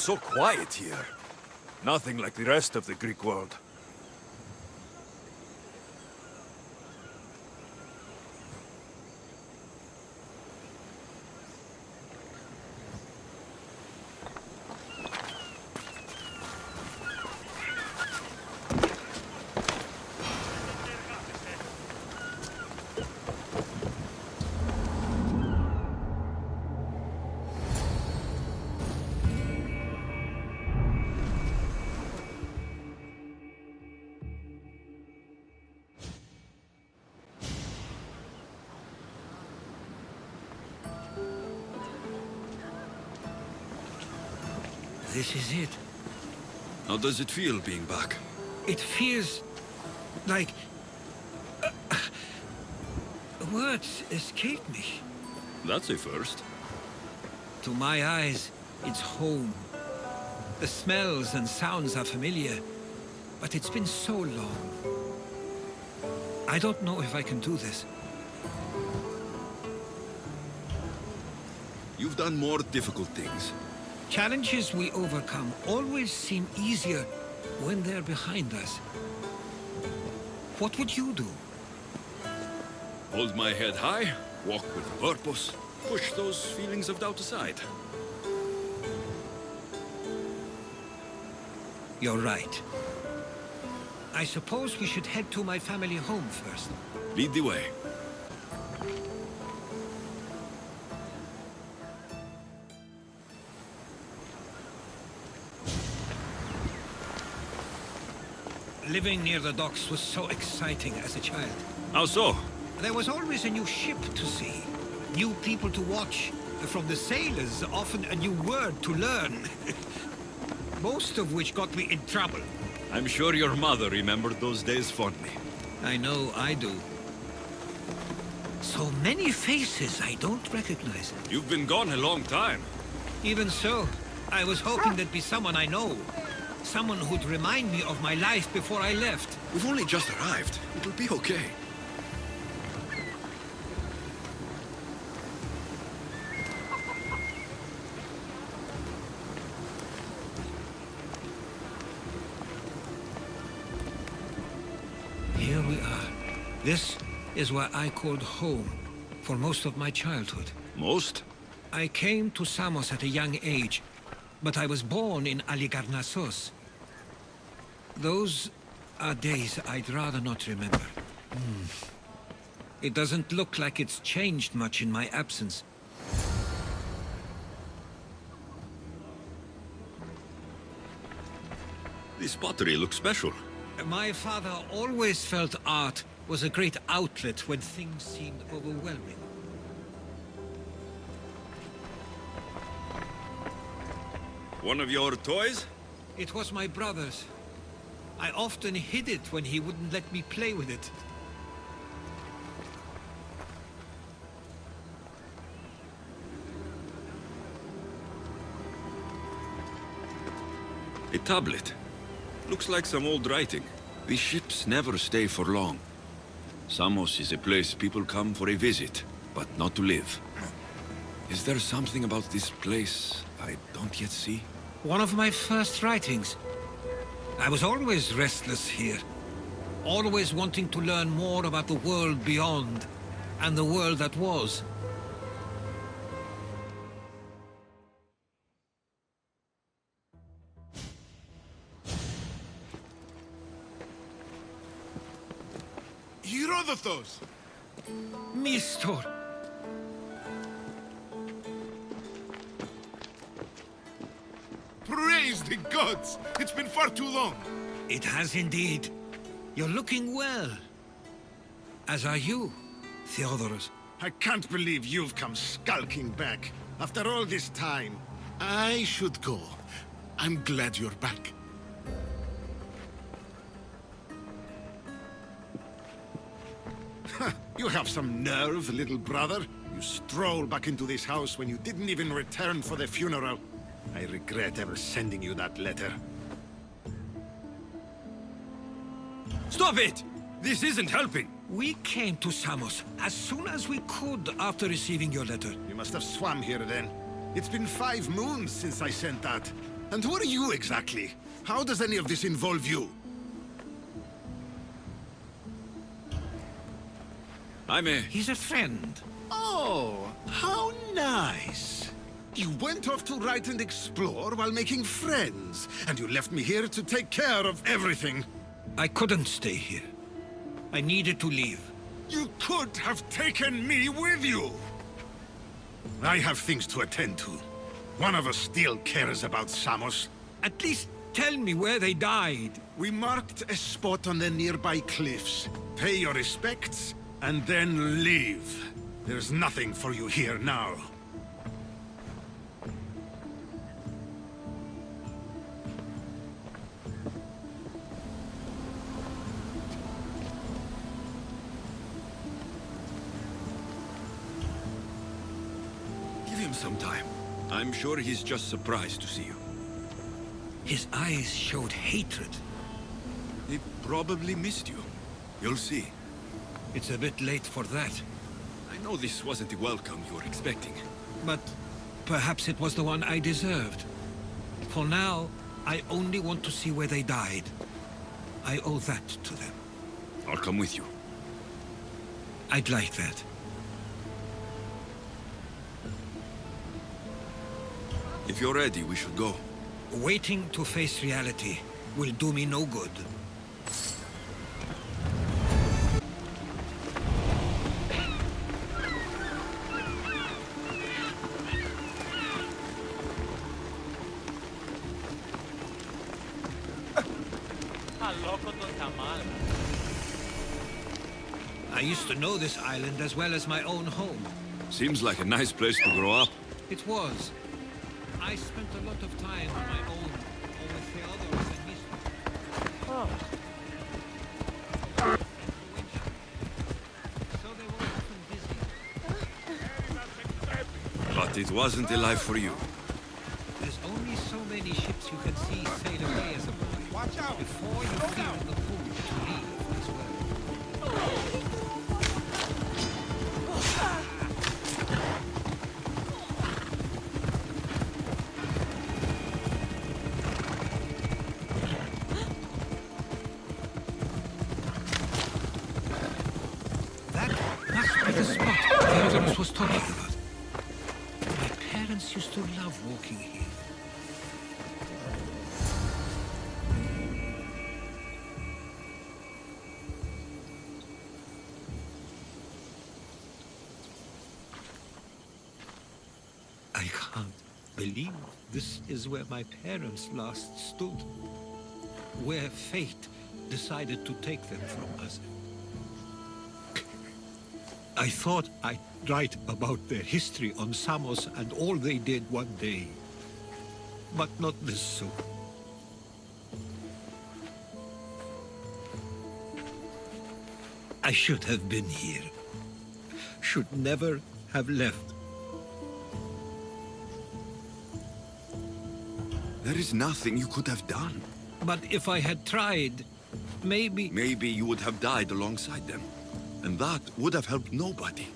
so quiet here. Nothing like the rest of the Greek world. This is it. How does it feel being back? It feels like... words escape me. That's a first. To my eyes, it's home. The smells and sounds are familiar, but it's been so long. I don't know if I can do this. You've done more difficult things. Challenges we overcome always seem easier when they're behind us. What would you do? Hold my head high, walk with purpose, push those feelings of doubt aside. You're right. I suppose we should head to my family home first. Lead the way. Living near the docks was so exciting as a child. How so? There was always a new ship to see, new people to watch. From the sailors, often a new word to learn. Most of which got me in trouble. I'm sure your mother remembered those days fondly. I know I do. So many faces I don't recognize. You've been gone a long time. Even so, I was hoping there'd be someone I know. Someone who'd remind me of my life before I left. We've only just arrived. It'll be okay. Here we are. This is where I called home for most of my childhood. Most? I came to Samos at a young age, but I was born in Aligarnassos. Those are days I'd rather not remember. It doesn't look like it's changed much in my absence. This pottery looks special. My father always felt art was a great outlet when things seemed overwhelming. One of your toys? It was my brother's. I often hid it when he wouldn't let me play with it. A tablet. Looks like some old writing. These ships never stay for long. Samos is a place people come for a visit, but not to live. Is there something about this place I don't yet see? One of my first writings. I was always restless here. Always wanting to learn more about the world beyond, and the world that was. Herodotos! Mistor! Praise the gods! It's been far too long! It has indeed. You're looking well. As are you, Theodoros. I can't believe you've come skulking back. After all this time, I should go. I'm glad you're back. You have some nerve, little brother. You stroll back into this house when you didn't even return for the funeral. I regret ever sending you that letter. Stop it! This isn't helping. We came to Samos as soon as we could after receiving your letter. You must have swum here then. It's been 5 moons since I sent that. And who are you exactly? How does any of this involve you? He's a friend. Oh, how nice. You went off to write and explore while making friends, and you left me here to take care of everything. I couldn't stay here. I needed to leave. You could have taken me with you! I have things to attend to. One of us still cares about Samos. At least tell me where they died. We marked a spot on the nearby cliffs. Pay your respects, and then leave. There's nothing for you here now. Give him some time. I'm sure he's just surprised to see you. His eyes showed hatred. He probably missed you. You'll see. It's a bit late for that. I know this wasn't the welcome you were expecting. But perhaps it was the one I deserved. For now, I only want to see where they died. I owe that to them. I'll come with you. I'd like that. If you're ready, we should go. Waiting to face reality will do me no good. I used to know this island as well as my own home. Seems like a nice place to grow up. It was. I spent a lot of time on my own, with Theodoros and Mistral. So they were often busy. But it wasn't a life for you. There's only so many ships you can see sail away as a boy. Watch out! Before you feel the pull to leave as well. The spot Theodoros was talking about. My parents used to love walking here. I can't believe this is where my parents last stood. Where fate decided to take them from us. I thought I'd write about their history on Samos and all they did one day. But not this soon. I should have been here. Should never have left. There is nothing you could have done. But if I had tried, maybe... Maybe you would have died alongside them. And that would have helped nobody.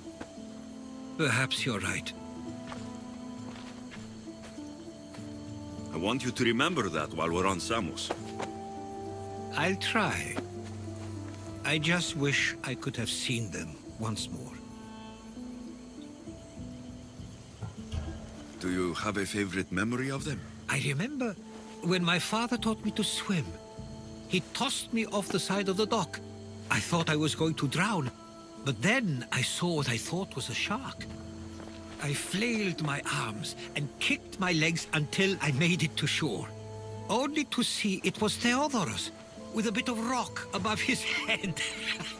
Perhaps you're right. I want you to remember that while we're on Samos. I'll try. I just wish I could have seen them once more. Do you have a favorite memory of them? I remember when my father taught me to swim. He tossed me off the side of the dock. I thought I was going to drown, but then I saw what I thought was a shark. I flailed my arms and kicked my legs until I made it to shore, only to see it was Theodoros, with a bit of rock above his head.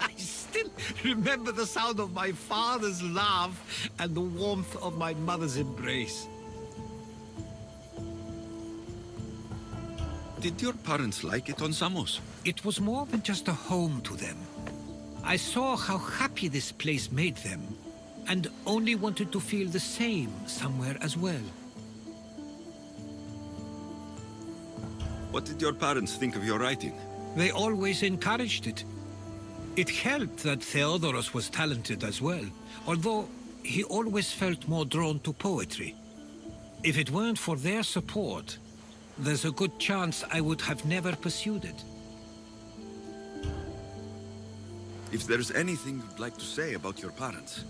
I still remember the sound of my father's laugh and the warmth of my mother's embrace. Did your parents like it on Samos? It was more than just a home to them. I saw how happy this place made them, and only wanted to feel the same somewhere as well. What did your parents think of your writing? They always encouraged it. It helped that Theodoros was talented as well, although he always felt more drawn to poetry. If it weren't for their support, there's a good chance I would have never pursued it. If there's anything you'd like to say about your parents,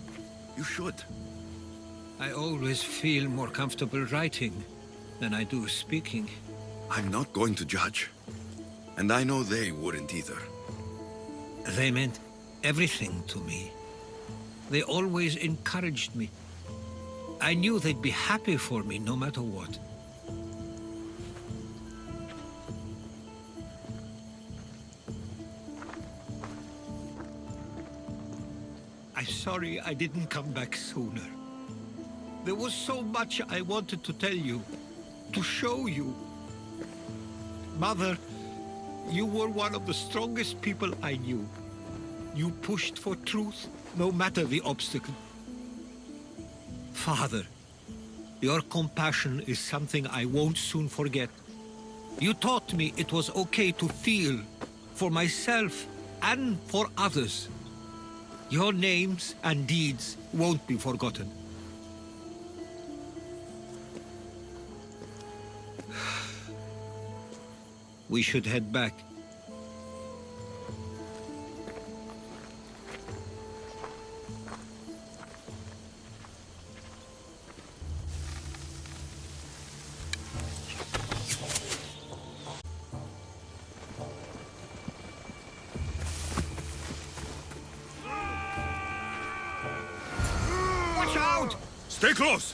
you should. I always feel more comfortable writing than I do speaking. I'm not going to judge. And I know they wouldn't either. They meant everything to me. They always encouraged me. I knew they'd be happy for me no matter what. I'm sorry I didn't come back sooner. There was so much I wanted to tell you, to show you. Mother, you were one of the strongest people I knew. You pushed for truth, no matter the obstacle. Father, your compassion is something I won't soon forget. You taught me it was okay to feel, for myself and for others. Your names and deeds won't be forgotten. We should head back. Watch out! Stay close!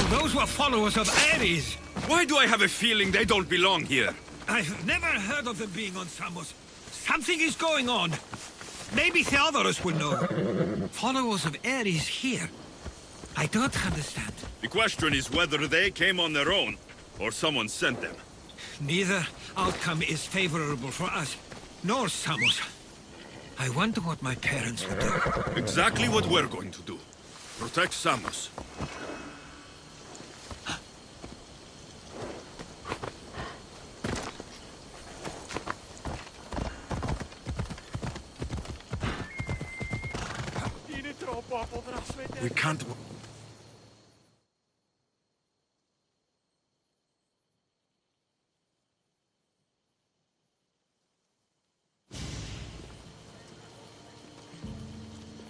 Those were followers of Ares. Why do I have a feeling they don't belong here? I've never heard of them being on Samos. Something is going on. Maybe Theodorus will know. Followers of Ares here. I don't understand. The question is whether they came on their own, or someone sent them. Neither outcome is favorable for us, nor Samos. I wonder what my parents would do. Exactly what we're going to do. Protect Samos. We can't...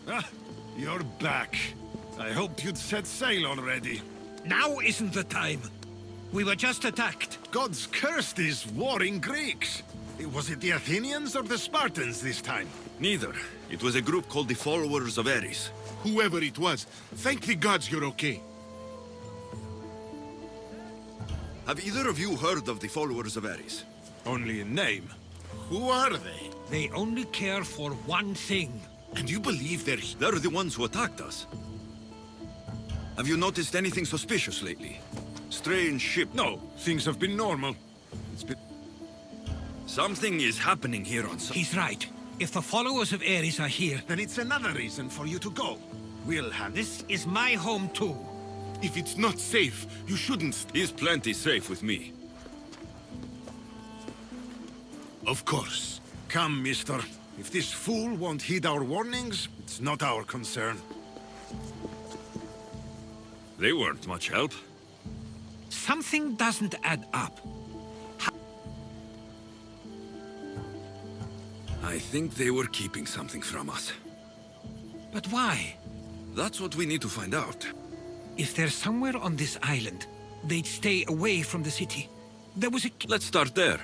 Ah, you're back. I hoped you'd set sail already. Now isn't the time. We were just attacked. Gods cursed these warring Greeks. Was it the Athenians or the Spartans this time? Neither. It was a group called the Followers of Ares. Whoever it was, thank the gods you're okay. Have either of you heard of the Followers of Ares? Only in name. Who are they? They only care for one thing. And you believe they're... They're the ones who attacked us. Have you noticed anything suspicious lately? Strange ship? No, things have been normal. It's been... Something is happening here on... He's right. If the followers of Ares are here, Then it's another reason for you to go. We'll handle... this is my home too. If it's not safe, you shouldn't... He's plenty safe with me. Of course. Come, mister. If this fool won't heed our warnings, it's not our concern. They weren't much help. Something doesn't add up. I think they were keeping something from us. But why? That's what we need to find out. If they're somewhere on this island, they'd stay away from the city. There was a... Let's start there.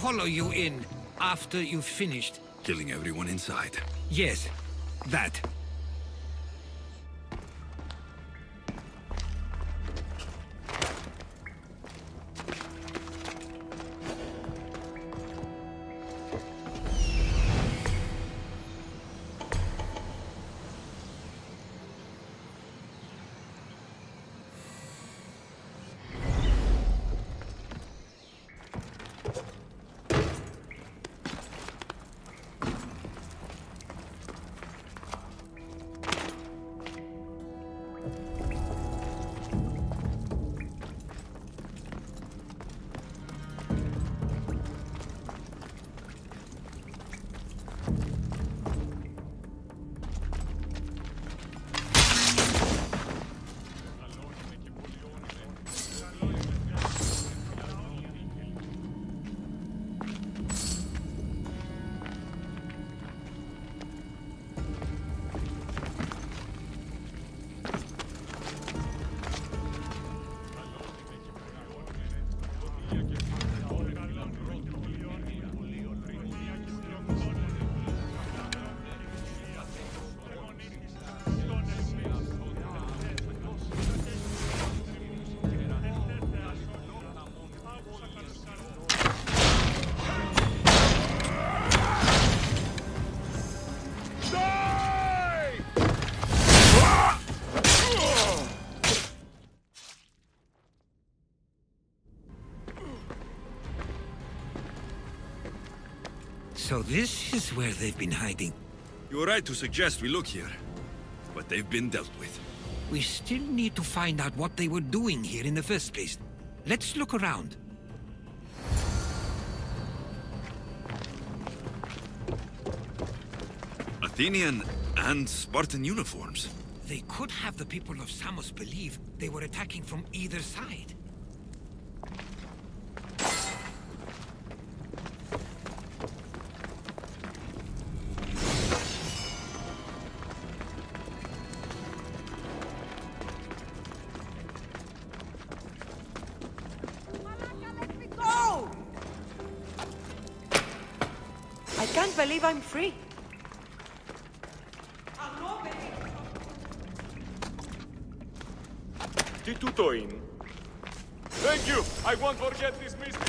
follow you in after you've finished. Killing everyone inside. Yes, that. So this is where they've been hiding. You were right to suggest we look here. But they've been dealt with. We still need to find out what they were doing here in the first place. Let's look around. Athenian and Spartan uniforms. They could have the people of Samos believe they were attacking from either side. Let me go! I can't believe I'm free. Τι τούτο είναι? Thank you! I won't forget this mission!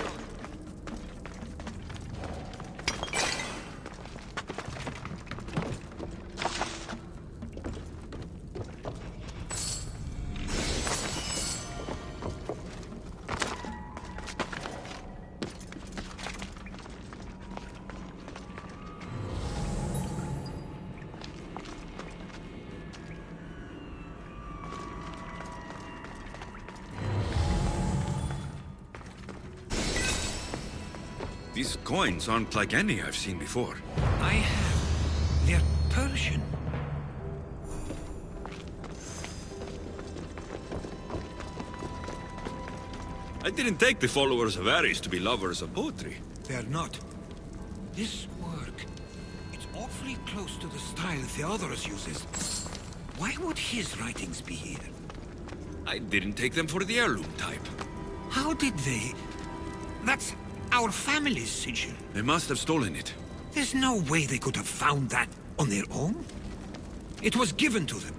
These coins aren't like any I've seen before. I have. They're Persian. I didn't take the followers of Ares to be lovers of poetry. They're not. This work, it's awfully close to the style Theodorus uses. Why would his writings be here? I didn't take them for the heirloom type. How did they? That's our family's sigil. They must have stolen it. There's no way they could have found that on their own. It was given to them.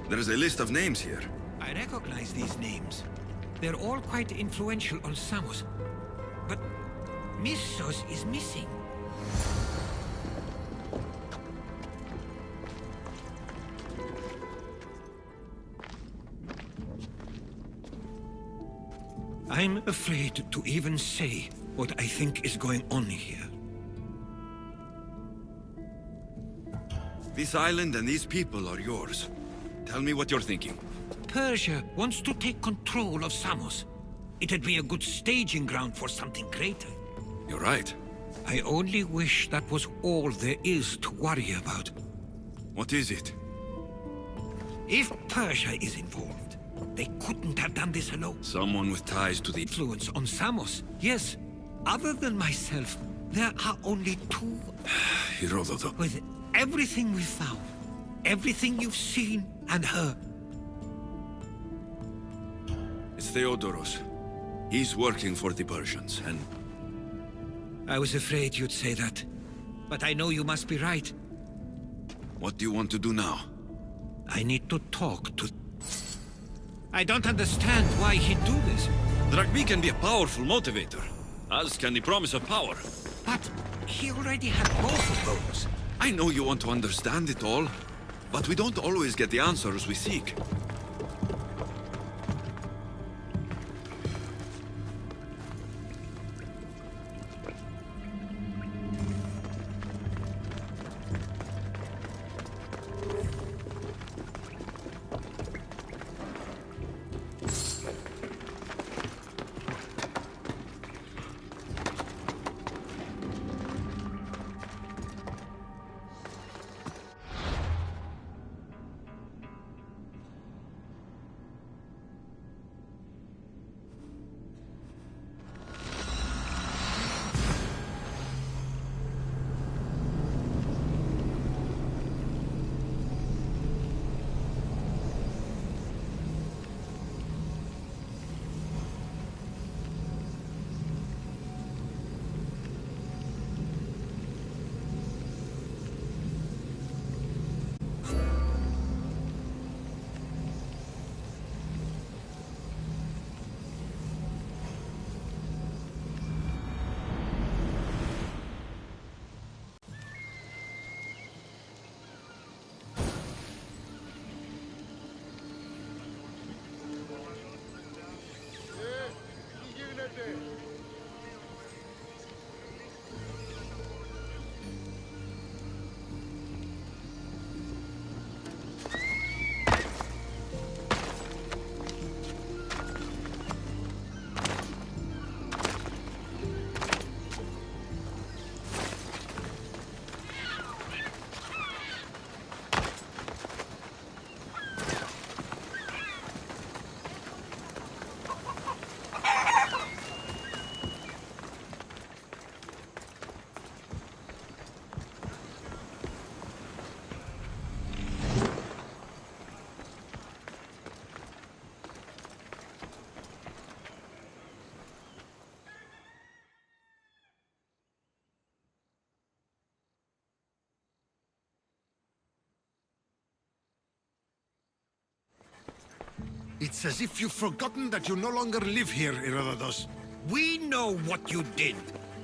There's a list of names here. I recognize these names. They're all quite influential on Samos. But Missos is missing. I'm afraid to even say what I think is going on here. This island and these people are yours. Tell me what you're thinking. Persia wants to take control of Samos. It'd be a good staging ground for something greater. You're right. I only wish that was all there is to worry about. What is it? If Persia is involved, they couldn't have done this alone. Someone with ties to the... Influence on Samos, yes. Other than myself, there are only two. Herodotus. With everything we found, everything you've seen and heard. It's Theodoros. He's working for the Persians, and I was afraid you'd say that. But I know you must be right. what do you want to do now? I need to talk to... I don't understand why he'd do this. Dragmi can be a powerful motivator, as can the promise of power. But he already had both of those. I know you want to understand it all, but we don't always get the answers we seek. It's as if you've forgotten that you no longer live here, Herodotus. We know what you did.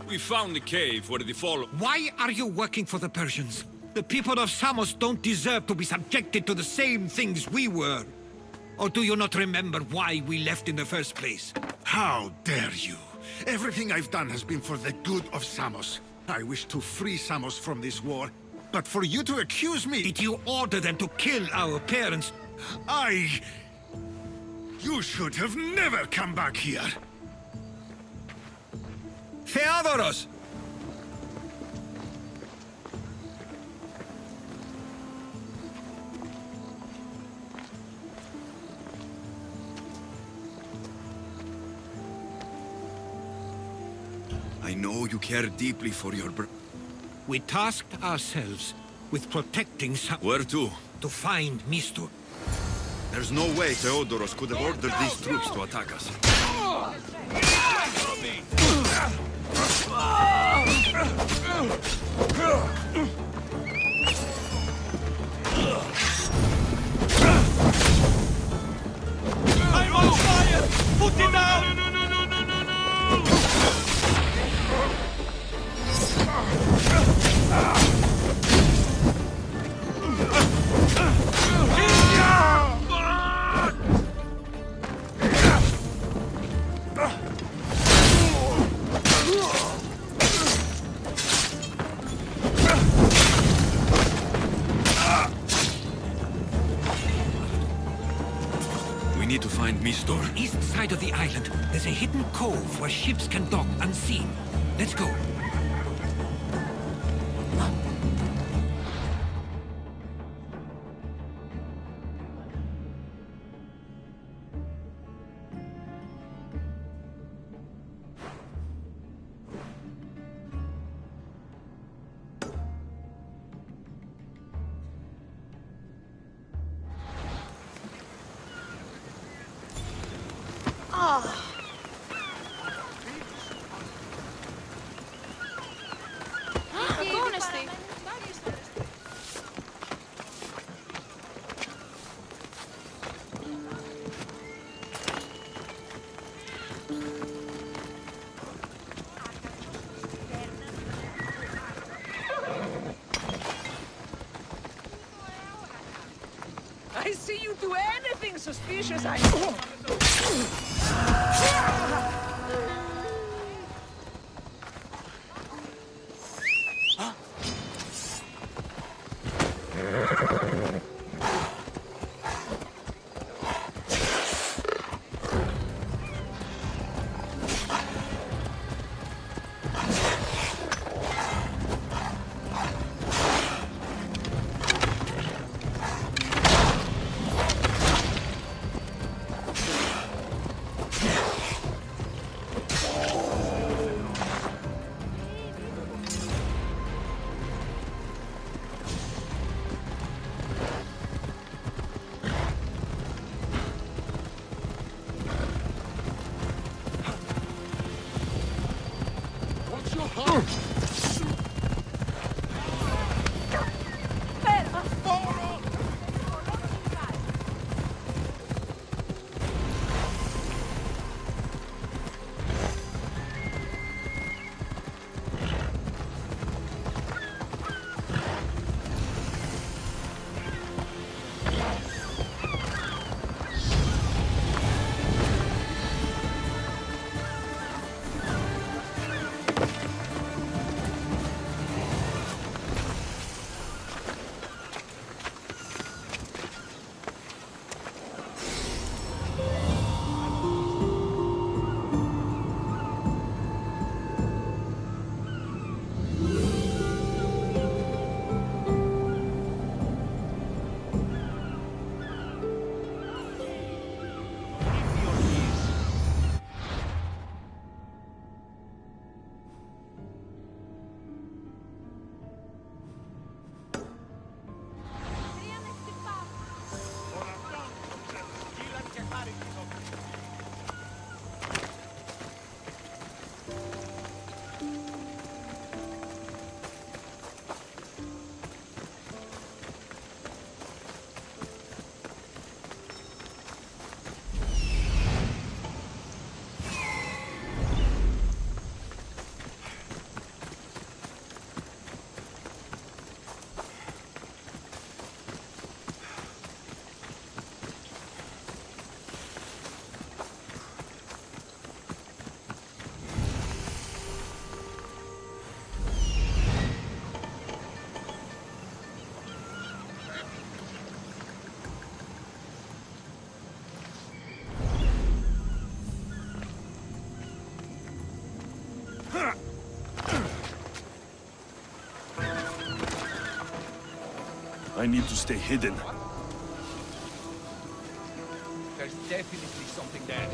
We found the cave where the fall... Why are you working for the Persians? The people of Samos don't deserve to be subjected to the same things we were. Or do you not remember why we left in the first place? How dare you! Everything I've done has been for the good of Samos. I wish to free Samos from this war. But for you to accuse me... Did you order them to kill our parents? You should have never come back here! Theodoros! I know you care deeply for your We tasked ourselves with protecting Where to? to find Mistur. There's no way Theodoros could have ordered these troops to attack us. I'm on fire! Put it down! We need to find Mistor. East side of the island, there's a hidden cove where ships can dock unseen. Let's go. suspicious, I... I need to stay hidden. There's definitely something there.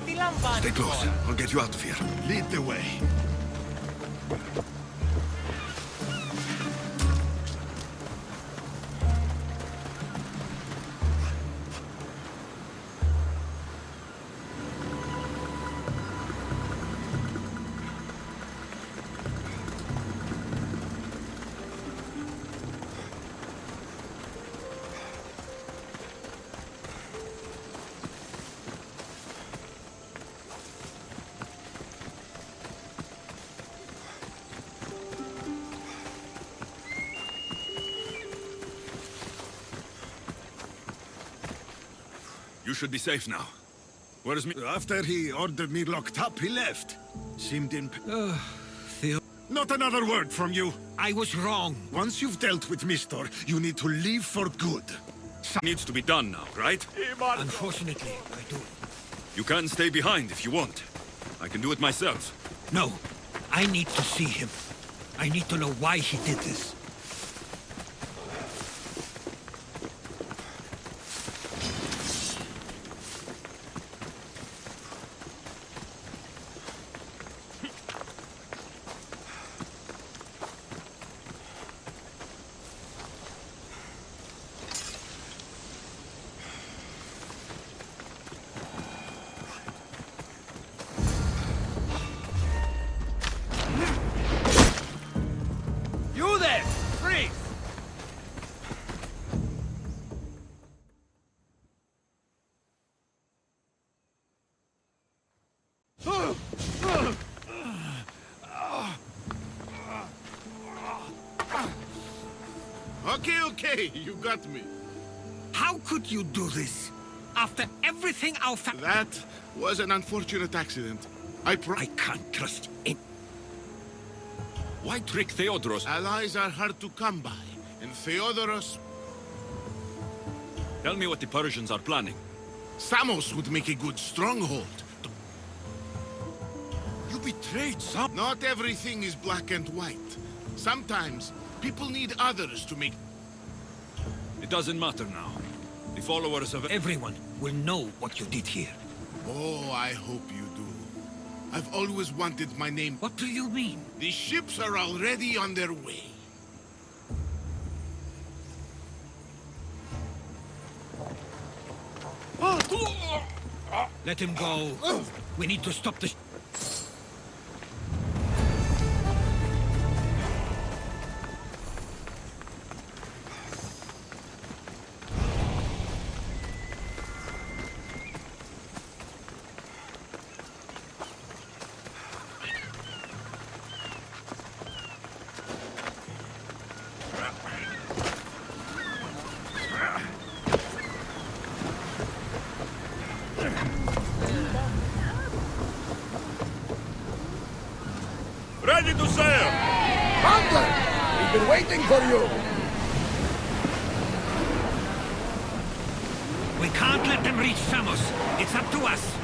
Τη λάμψη. Stay close. I'll get you out of here. Lead the way. You should be safe now. Where is me? After he ordered me locked up, he left. Seemed in... Theo, Not another word from you. I was wrong. Once you've dealt with Mistor, you need to leave for good. Needs to be done now, right? Unfortunately, I do. You can stay behind if you want. I can do it myself. No, I need to see him. I need to know why he did this. You there! Freeze! Okay, you got me. How could you do this? After everything our That was an unfortunate accident. I can't trust him. Why trick Theodoros? Allies are hard to come by, and Theodoros... Tell me what the Persians are planning. Samos would make a good stronghold. You betrayed some... Not everything is black and white. Sometimes, people need others to make... It doesn't matter now. The followers of... Everyone will know what you did here. Oh, I hope you do. I've always wanted my name... What do you mean? The ships are already on their way. Let him go. We need to stop this. Ready to sail! Hunter! We've been waiting for you! We can't let them reach Samos. It's up to us.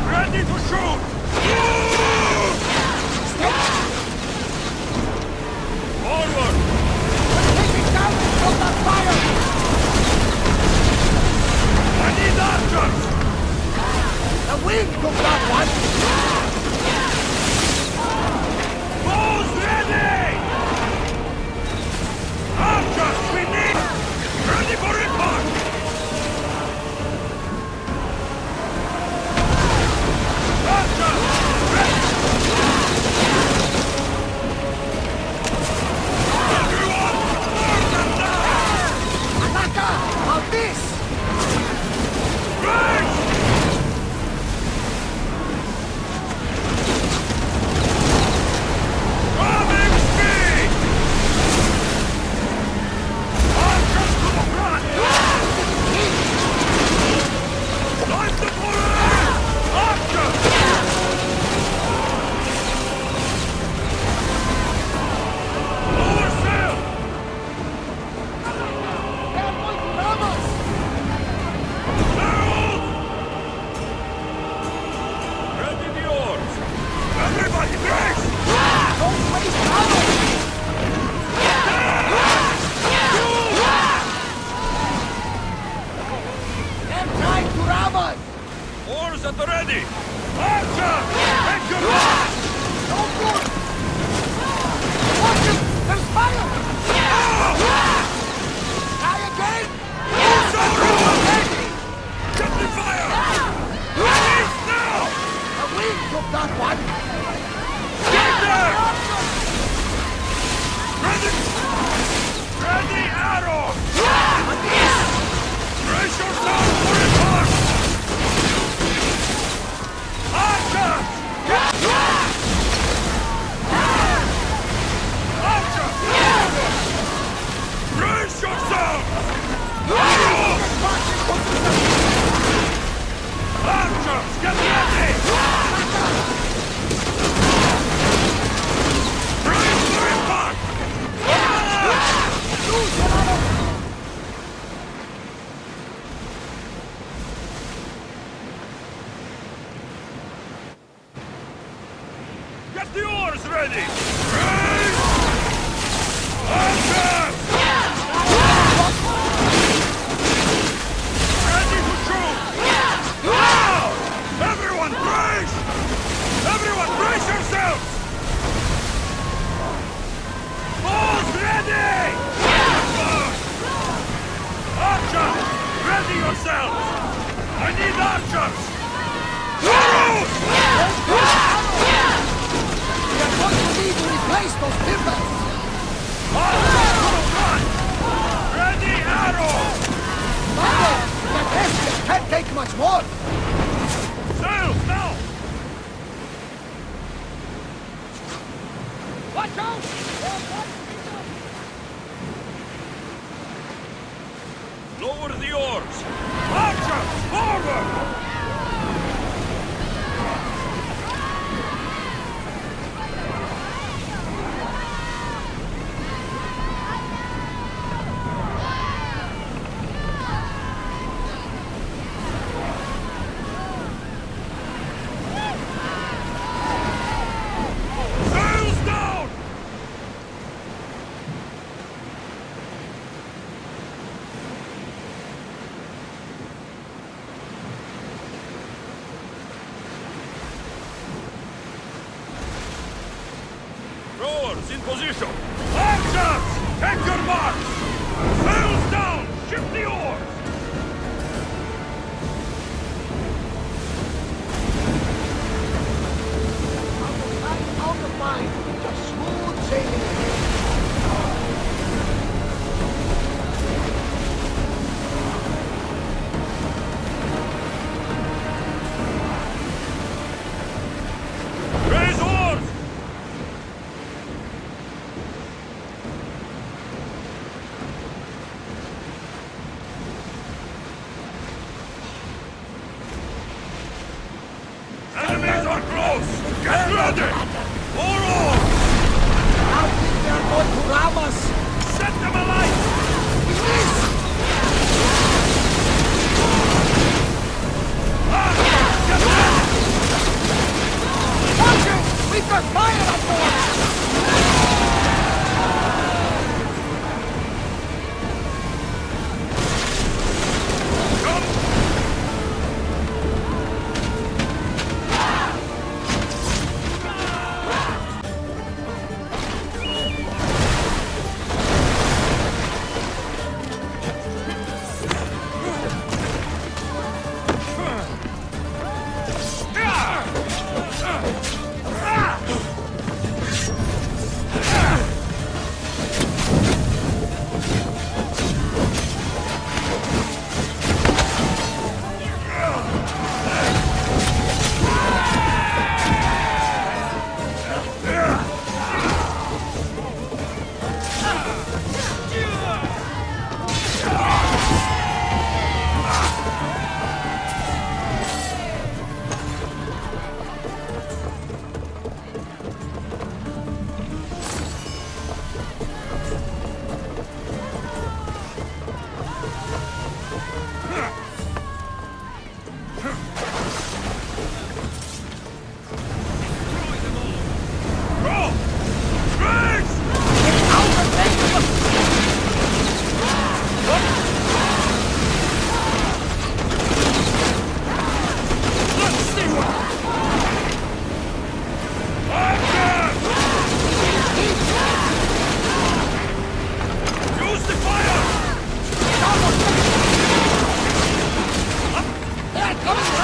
Ready to shoot! Forward! Taking down from the fire! I need archers! The wind took that one! Bows ready! Archers, we need... Ready for impact! Ataka! How this? Come on! Oars at the ready! Archer! Take your mark! No good! Watch it! There's fire! Try again! Get the fire! Release now! The wind took that one! Get there! Ready! Ready arrow! Brace yourself for impact! Archer! Archer! Brace yourself! Archers, get ready! Brace for impact! Get the oars ready! Raise! Archers! Ready to shoot! Now! Everyone brace! Everyone brace yourselves! Bows ready! Archers! Ready yourselves! I need archers! Arrows! We are going to need to replace those timbers! Ready arrows! Thunder! The Thespian can't take much more! Sails now! Watch out! Lower the oars! Archers, forward! Sails down! Rowers in position! Archers! Take your marks! Sails down! Shift the oars! Out of mind! Just smooth sailing! Raise oars!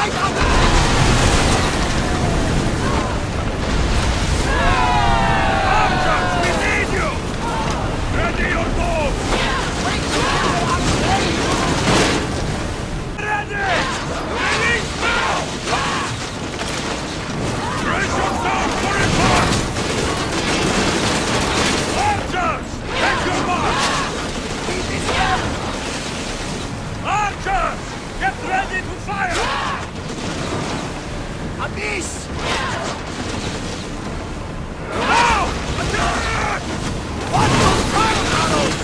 Right on the... Archers, we need you! Ready your bows! Wait till they're out of range! Ready! Release now! Brace yourself for report! Archers, take your mark! Archers, get ready to fire! A miss! Now! Attack! Watch those fire arrows!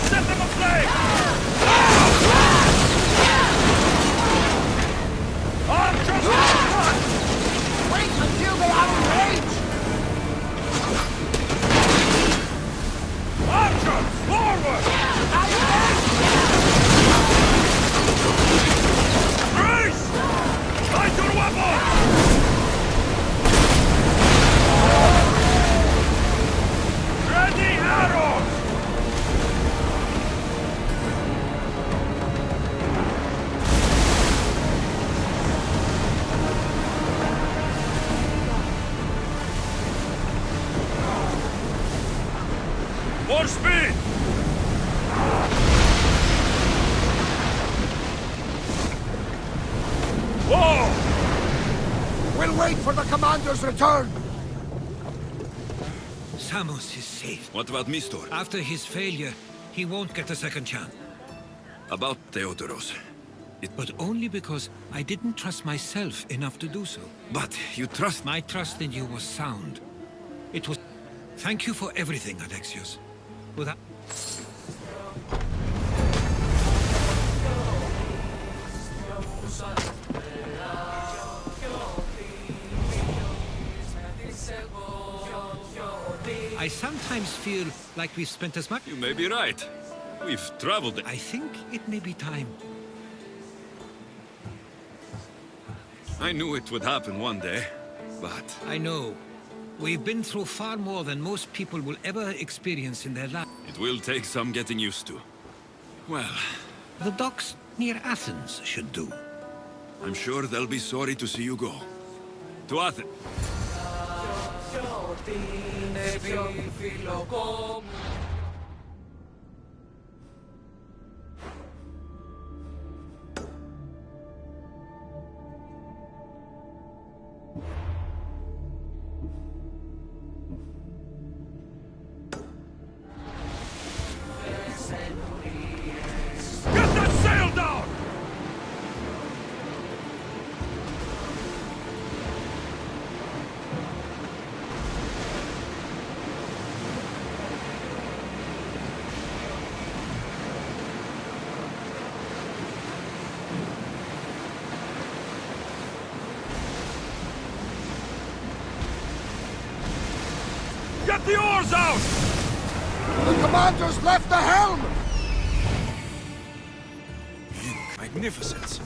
Set them aflame! Archers, front! Wait until they are in range! Archers, forward! Brace! Light your weapons! Ready arrows! More speed! Whoa! We'll wait for the commander's return! Samos is safe. What about Mistor? After his failure, he won't get a second chance. About Theodoros? But only because I didn't trust myself enough to do so. But you trust My trust in you was sound. It was... Thank you for everything, Alexios. Without... I sometimes feel like we've spent as much... You may be right. We've traveled. I think it may be time. I knew it would happen one day, but... I know. We've been through far more than most people will ever experience in their life. It will take some getting used to. Well, The docks near Athens should do. I'm sure they'll be sorry to see you go. To Athens. Get that sail down! Get the oars out! The commander's left the helm! Magnificence.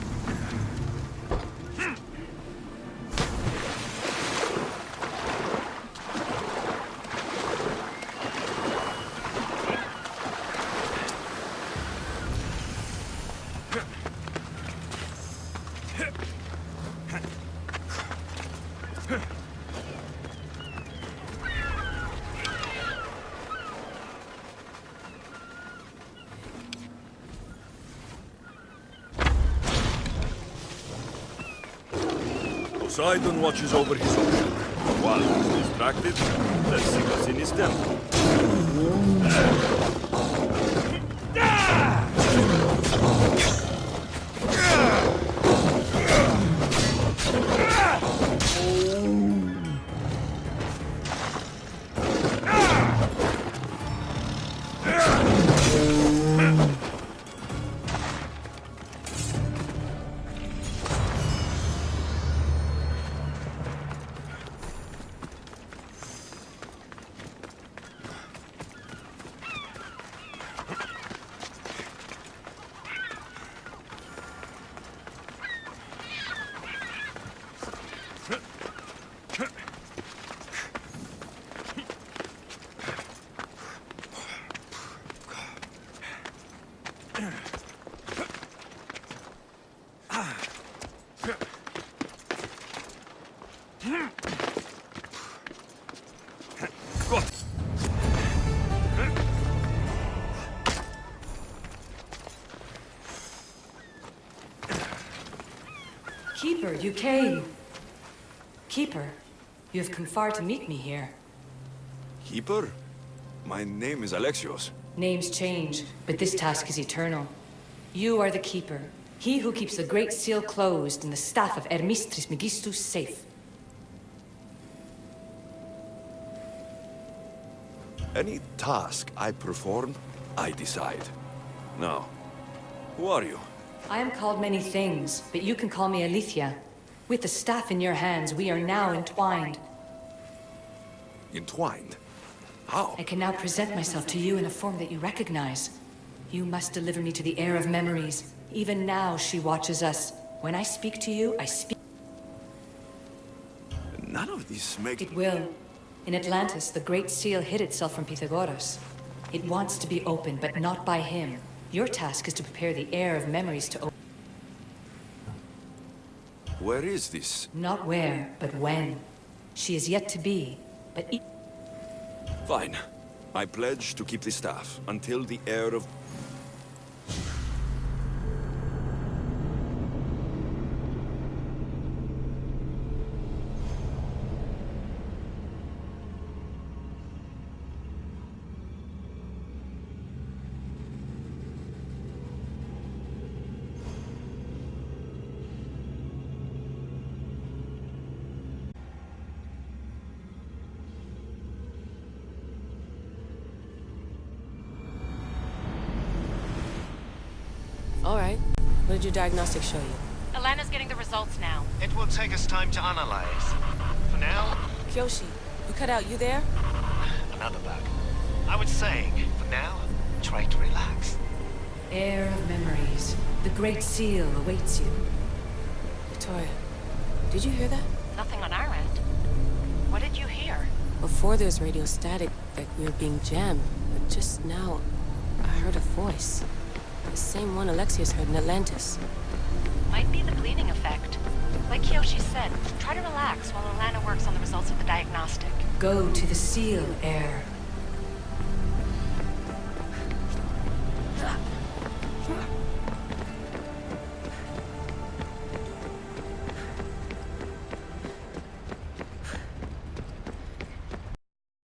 Poseidon watches over his ocean. While he's distracted, let's see what's in his temple. Keeper, you came. Keeper, you have come far to meet me here. Keeper? My name is Alexios. Names change, but this task is eternal. You are the Keeper, he who keeps the Great Seal closed and the staff of Hermes Trismegistus safe. Any task I perform, I decide. Now, who are you? I am called many things, but you can call me Alethea. With the staff in your hands, we are now entwined. Entwined? How? I can now present myself to you in a form that you recognize. You must deliver me to the heir of memories. Even now, she watches us. When I speak to you, I speak. None of this makes... It will. In Atlantis, the Great Seal hid itself from Pythagoras. It wants to be opened, but not by him. Your task is to prepare the heir of memories to open. Where is this? Not where, but when. She is yet to be, but... Fine. I pledge to keep the staff until the heir of... All right. What did your diagnostic show you? Alana's getting the results now. It will take us time to analyze. For now, Kyoshi, you cut out. You there? another bug. I was saying, for now, try to relax. Heir of memories. The Great Seal awaits you. Victoria, did you hear that? Nothing on our end. What did you hear? Before there was radio static, like we were being jammed. But just now, I heard a voice. The same one Alexios heard in Atlantis. Might be the bleeding effect. Like Kyoshi said, try to relax while Alana works on the results of the diagnostic. Go to the Seal, Heir.